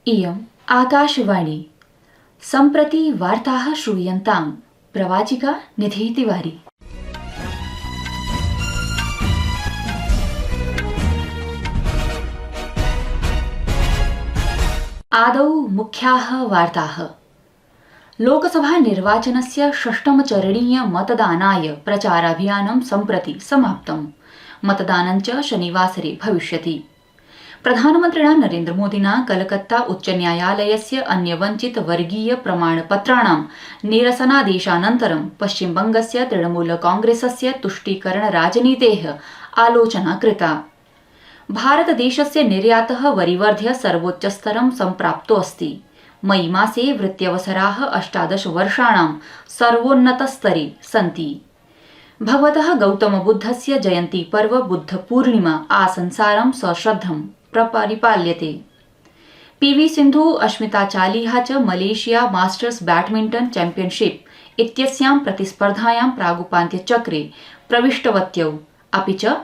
इयम् आकाशवाणी। सम्प्रति वार्ताः श्रूयन्ताम्। प्रवाचिका निधि तिवारी। आदौ मुख्याः वार्ताः। लोकसभा निर्वाचनस्य षष्ठमचरणीय मतदानाय प्रचाराभियानं सम्प्रति समाप्तम्। मतदानं च शनिवासरे भविष्यति। प्रधानमन्त्रिणा नरेन्द्रमोदिना कलकत्ता उच्चन्यायालयस्य अन्यवञ्चित वर्गीय प्रमाणपत्राणां निरसनादेशानन्तरं पश्चिमबंगस्य तृणमूल कांग्रेसस्य तुष्टीकरणराजनीतेः आलोचना कृता। भारतदेशस्य निर्यातः वरिवर्ध्य सर्वोच्चस्तरं सम्प्राप्तोऽस्ति। मई मासे वृत्यवसराः 18 वर्षाणां सर्वोन्नतस्तरे सन्ति। भगवतः गौतमबुद्धस्य जयन्ती पर्व बुद्धपूर्णिमा आसंसारं सश्रद्धं परिपाल्यते। पीवी सिन्धु अस्मिता चालिहा च मलेशिया मास्टर्स बैडमिंटन चैंपियनशिप इत्यस्यां प्रतिस्पर्धायां प्रागुपान्त्यचक्रे प्रविष्टवत्यौ। अपि च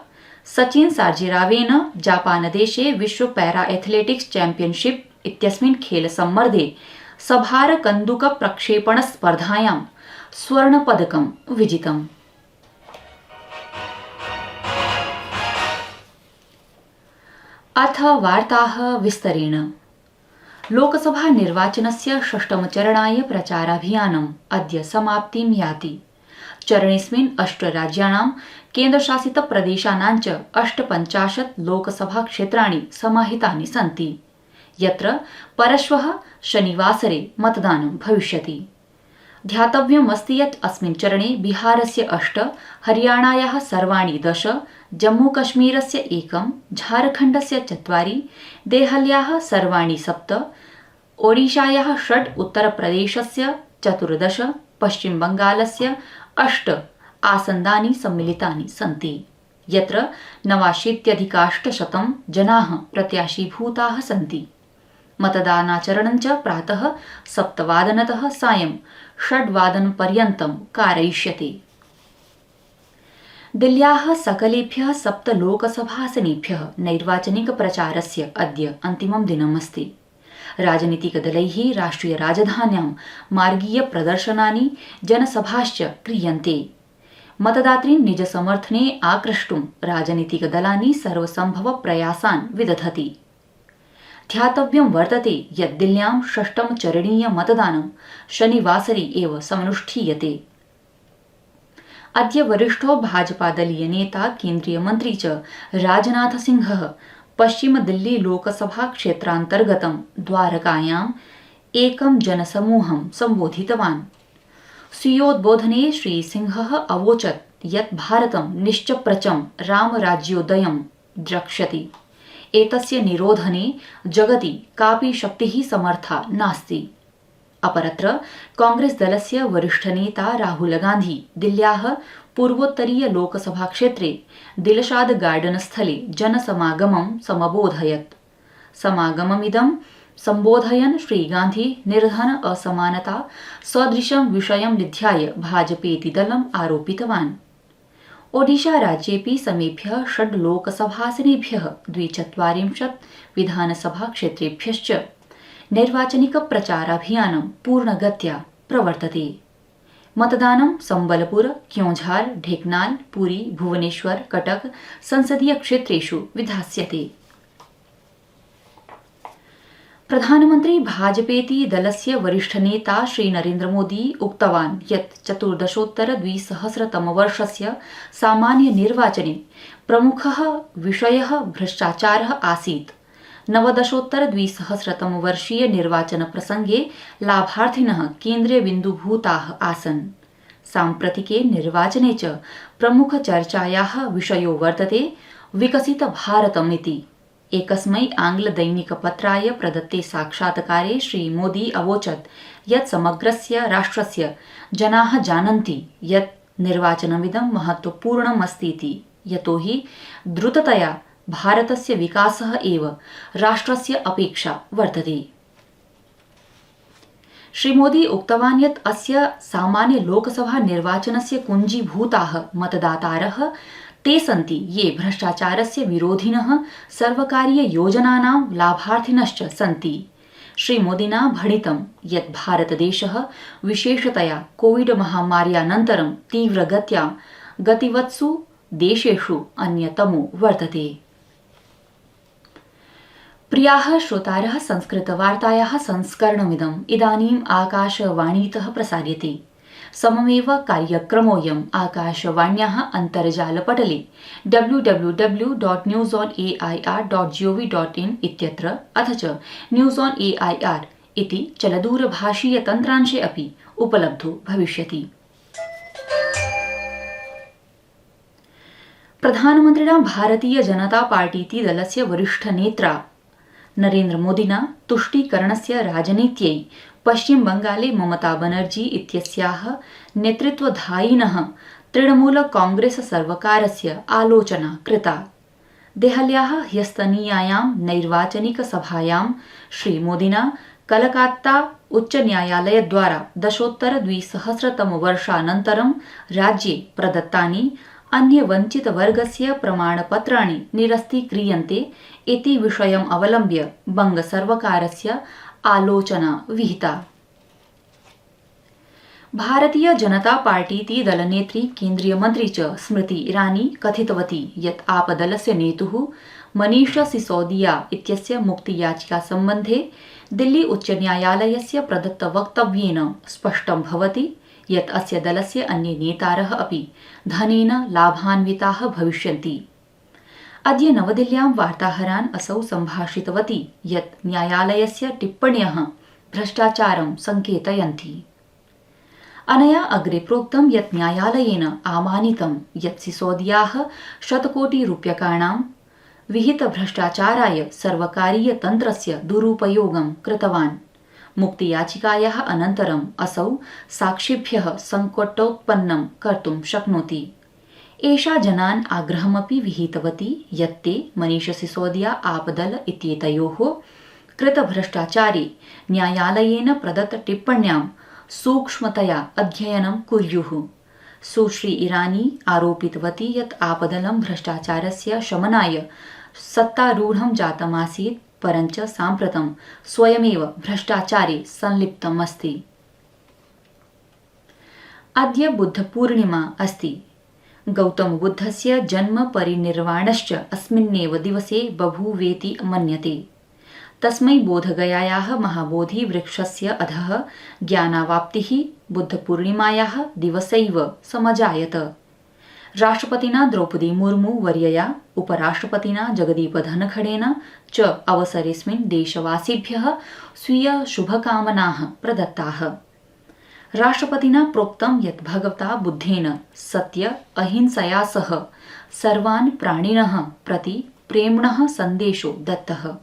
सचिन सार्जिरावेन जापानदेशे विश्व पैरा एथलेटिक्स चैंपियनशिप इत्यस्मिन् खेलसम्मर्दे सभार कन्दुक प्रक्षेपण स्पर्धायां स्वर्णपदकं विजितम्। अथ वार्ताः विस्तरेण। लोकसभा निर्वाचनस्य षष्ठमचरणाय प्रचाराभियानम् अद्य समाप्तिं याति। चरणेऽस्मिन् 8 राज्याणां केन्द्रशासितप्रदेशानां च 58 लोकसभाक्षेत्राणि समाहितानि सन्ति, यत्र परश्वः शनिवासरे मतदानं भविष्यति। ध्यातव्यमस्ति यत् अस्मिन् चरणे बिहारस्य 8, हरियाणायाः सर्वाणि 10, जम्मूकश्मीरस्य 1, झारखण्डस्य 4, देहल्याः सर्वाणि 7, ओडिशायाः 6, उत्तरप्रदेशस्य 14, पश्चिमबंगालस्य 8 आसन्दानि सम्मिलितानि सन्ति, यत्र 89,800 जनाः प्रत्याशीभूताः सन्ति। मतदानाचरणं च प्रातः 7:00 सायं 6:00 कारयिष्यते। दिल्ल्याः सकलेभ्यः 7 लोकसभासनेभ्यः नैर्वाचनिकप्रचारस्य अद्य अन्तिमं दिनमस्ति। राजनीतिकदलैः राष्ट्रियराजधान्यां मार्गीयप्रदर्शनानि जनसभाश्च क्रियन्ते। मतदातॄन् निजसमर्थने आक्रष्टुं राजनीतिकदलानि सर्वसम्भवप्रयासान् विदधति। ध्यातव्यं वर्तते यत् दिल्ल्यां षष्ठमचरणीय मतदानं शनिवासरे एव समनुष्ठीयते। अद्य वरिष्ठो भाजपादलीय नेता केन्द्रीयमन्त्री च राजनाथसिंहः पश्चिमदिल्ली लोकसभा क्षेत्रान्तर्गतं द्वारकायाम् एकं जनसमूहं सम्बोधितवान्। स्वीयोद्बोधने श्रीसिंहः अवोचत् यत् भारतं निश्चप्रचं रामराज्योदयं द्रक्ष्यति। एतस्य निरोधने जगति कापि शक्तिः समर्था नास्ति। अपरत्र कांग्रेस दलस्य वरिष्ठनेता राहुल गांधी दिल्ल्याः पूर्वोत्तरीय लोकसभा क्षेत्रे दिलशाद गार्डन स्थले जनसमागमं समबोधयत्। समागममिदं सम्बोधयन् श्रीगान्धी निर्धन असमानता सदृशं विषयं निध्याय भाजपेति दलम् आरोपितवान्। ओडिशा राज्येपि समेभ्यः 6 लोकसभासनेभ्यः 42 विधानसभा क्षेत्रेभ्यश्च नैर्वाचनिकप्रचाराभियानं पूर्णगत्या प्रवर्तते। मतदानं सम्बलपुर, क्योंझार, ढेकनाल, पुरी, भुवनेश्वर, कटक संसदीय क्षेत्रेषु विधास्यते। प्रधानमन्त्री भाजपेति दलस्य वरिष्ठनेता श्रीनरेन्द्रमोदी उक्तवान् यत् 14,200 सामान्यनिर्वाचने प्रमुखः विषयः भ्रष्टाचारः आसीत्। 19,200 निर्वाचनप्रसङ्गे लाभार्थिनः केन्द्रबिन्दुभूताः आसन्। साम्प्रतिके निर्वाचने च प्रमुखचर्चायाः विषयो वर्तते विकसित भारतमिति। एकस्मै आङ्ग्लदैनिकपत्राय प्रदत्ते साक्षात्कारे श्रीमोदी अवोचत् यत् समग्रस्य राष्ट्रस्य जनाः जानन्ति यत् निर्वाचनमिदं महत्वपूर्णमस्तीति, यतोहि द्रुततया भारतस्य विकासः एव राष्ट्रस्य अपेक्षा वर्तते। श्रीमोदी उक्तवान् यत् अस्य सामान्य लोकसभा निर्वाचनस्य कुञ्जीभूताः मतदातारः ते सन्ति ये भ्रष्टाचारस्य विरोधिनः सर्वकारीय योजनानां लाभार्थिनश्च सन्ति। श्रीमोदिना भणितं यत् भारतदेशः विशेषतया कोविड महामार्यानन्तरं तीव्रगत्या गतिवत्सु देशेषु अन्यतमो वर्तते। प्रियाः श्रोतारः, संस्कृतवार्तायाः संस्करणमिदम् इदानीम् आकाशवाणीतः प्रसार्यते। सममेव कार्यक्रमोऽयम् आकाशवाण्याः अन्तर्जालपटले www.newsonair.gov.in इत्यत्र अथ च न्यूस् ऑन AIR इति चलदूरभाषीयतन्त्रांशे अपि उपलब्धो भविष्यति। प्रधानमन्त्रिणा भारतीय जनता पार्टीति दलस्य वरिष्ठनेत्रा नरेन्द्रमोदिना तुष्टीकरणस्य राजनीत्यै पश्चिमबंगाले ममता बनर्जी इत्यस्याः नेतृत्वधायिनः तृणमूल कांग्रेस सर्वकारस्य आलोचना कृता। देहल्याः ह्यस्तनीयायां नैर्वाचनिकसभायां श्रीमोदिना कलकत्ता उच्चन्यायालयद्वारा 2013 राज्ये प्रदत्तानि अन्यवञ्चितवर्गस्य प्रमाणपत्राणि निरस्तीक्रियन्ते इति विषयम् अवलम्ब्य बंगसर्वकारस्य आलोचना विहिता। भारतीय जनता पार्टीति दलनेत्री केन्द्रीय मन्त्री च स्मृति ईरानी कथितवती यत् आपदलस्य नेतुः मनीष सिसोदिया इत्यस्य मुक्तियाचिका सम्बन्धे दिल्ली उच्चन्यायालयस्य प्रदत्तवक्तव्येन स्पष्टं भवति यत् अस्य दलस्य अन्ये नेतारः अपि धनेन लाभान्विताः भविष्यन्ति। अद्य नवदिल्ल्यां वार्ताहरान् असौ सम्भाषितवती यत् न्यायालयस्य टिप्पण्यः भ्रष्टाचारं संकेतयन्ति। अनया अग्रे प्रोक्तं यत् न्यायालयेन आमानितं यत् सिसोदियाः शतकोटिरूप्यकाणां विहितभ्रष्टाचाराय सर्वकारीयतन्त्रस्य दुरुपयोगं कृतवान्। मुक्तियाचिकायाः अनन्तरम् असौ साक्षिभ्यः सङ्कटोत्पन्नं कर्तुं शक्नोति। एषा जनान् आग्रहमपि विहितवती यत् ते मनीष सिसोदिया आपदल इत्येतयोः कृतभ्रष्टाचारे न्यायालयेन प्रदत्तटिप्पण्यां सूक्ष्मतया अध्ययनं कुर्युः। सुश्री ईरानी आरोपितवती यत् आपदलं भ्रष्टाचारस्य शमनाय सत्तारूढं जातमासीत्, परञ्च साम्प्रतं स्वयमेव भ्रष्टाचारे संलिप्तम् अस्ति। अद्य बुद्धपूर्णिमा अस्ति। गौतमबुद्धस्य जन्म परिनिर्वाणश्च अस्मिन्नेव दिवसे बभूवेति मन्यते। तस्मै बोधगयायाः महाबोधिवृक्षस्य अधः ज्ञानावाप्तिः बुद्धपूर्णिमायाः दिवसैव समजायत। राष्ट्रपतिना द्रौपदी मुर्मू वर्यया उपराष्ट्रपतिना जगदीप धनखडेन च अवसरेऽस्मिन् देशवासिभ्यः स्वीय शुभकामनाः प्रदत्ताः। राष्ट्रपतिना प्रोक्तं यत् भगवता बुद्धेन सत्य अहिंसया सह सर्वान् प्राणिनः प्रति प्रेम्णः सन्देशो दत्तः।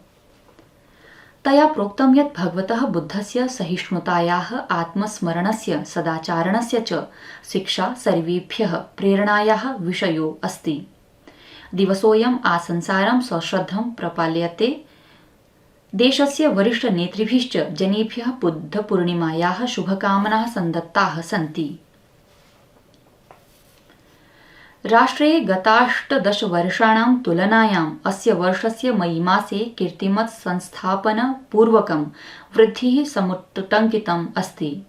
तया प्रोक्तं यत् भगवतः बुद्धस्य सहिष्णुतायाः, आत्मस्मरणस्य, सदाचारणस्य च शिक्षा सर्वेभ्यः प्रेरणायाः विषयो अस्ति। दिवसोऽयम् आसंसारं सश्रद्धं प्रपाल्यते। देशस्य वरिष्ठनेतृभिश्च जनेभ्यः बुद्धपूर्णिमायाः शुभकामनाः सन्दत्ताः सन्ति। राष्ट्रे गताष्टदश वर्षाणां तुलनायाम् अस्य वर्षस्य मई मासे कीर्तिमत् संस्थापनपूर्वकं वृद्धिः समुट्टङ्कितम् अस्ति।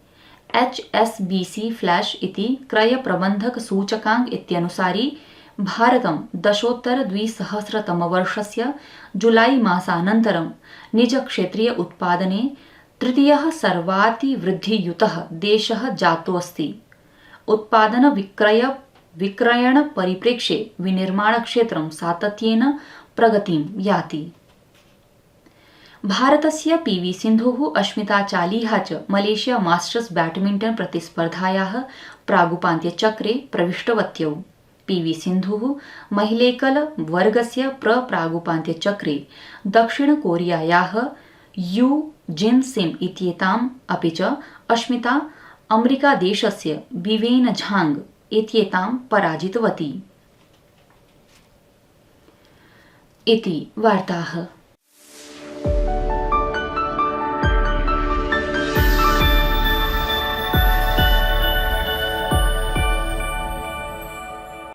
HSBC फ्लैश इति क्रयप्रबन्धकसूचकाङ्क इत्यनुसारि भारतं 2013 जुलाई मासानन्तरं निजक्षेत्रीय उत्पादने तृतीयः सर्वातिवृद्धियुतः देशः जातोऽस्ति। उत्पादन विक्रयण परिप्रेक्ष्ये विनिर्माणक्षेत्रं सातत्येन प्रगतिं याति। भारतस्य PV सिन्धुः, अस्मिता चालिहा च मलेशिया मास्टर्स बैडमिंटन प्रतिस्पर्धायाः प्रागुपान्त्यचक्रे प्रविष्टवत्यौ। PV सिन्धुः महिलेकल वर्गस्य प्रागुपान्त्यचक्रे दक्षिण कोरियायाः यू जिन सिम इत्येताम्, अपि च अस्मिता अमेरिकादेशस्य बिवेन झांग इत्येतां पराजितवती। इति वार्ताः।